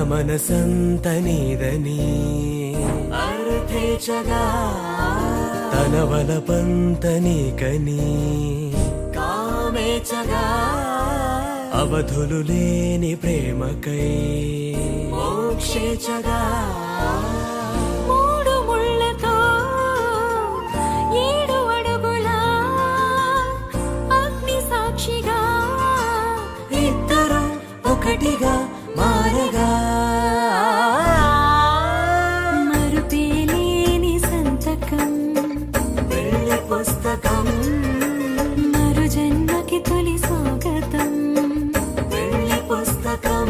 మనసంత నీదని అర్థేచగా తన వలపంత నీకని కామేచగా అవధులు లేని ప్రేమకై మోక్షేచగా మూడు ముళ్ళతో 7 అడుగుల అగ్ని సాక్షిగా ఇద్దరు ఒకటిగా మారగా మరుపేలేని సంతకం వెళ్ళి పుస్తకం మరు జన్మకి తొలి స్వాగతం వెళ్ళి పుస్తకం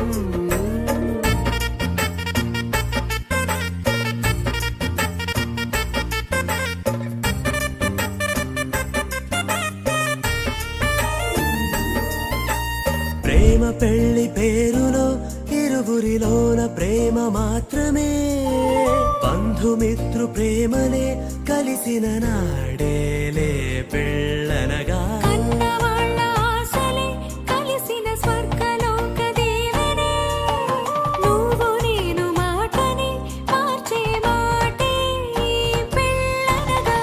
ప్రేమ పెళ్లి పేరులో ఇరువురిలోన ప్రేమ మాత్రమే బంధుమిత్రు ప్రేమలే కలిసిన నాడేలే పెళ్ళనగా కన్నవాళ్ళ ఆశలే కలిసిన స్వర్గలోక దీవెనే నువ్వు నేను మాటని మార్చే మాటే పెళ్ళనగా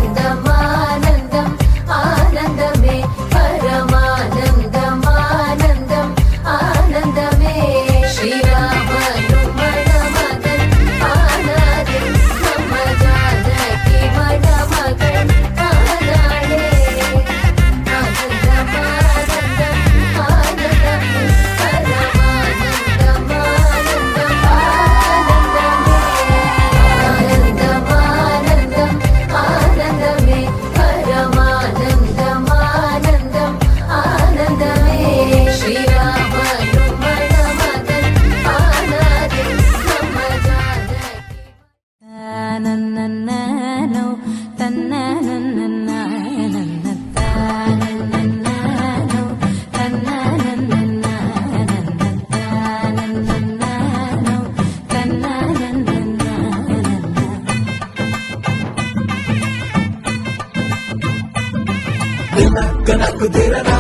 ఆనందమానందం ఆనందమే పరమానందమానందం ఆనందమే శ్రీరామను మణమగన్ ఆనాడే ನಮ್ಮ ಜಾನಕಿ ಮಣಮಗನ್ ಆನಾడే ఆనందమానందం ఆనందమే పరమానందమానందం ఆనందమే ఆనందమానందం ఆనందమే పరమానందమానందం ఆనందమే శ్రీరామను మణమగన్ ఆనాడే ನಮ್ಮ ಜಾನಕಿ నన్నన్ననో తన్ననన్ననన్నన్నన్ననో తన్ననన్ననన్నన్నన్ననో తన్ననన్ననన్నన్ననో నక్క నక్కు తీరనా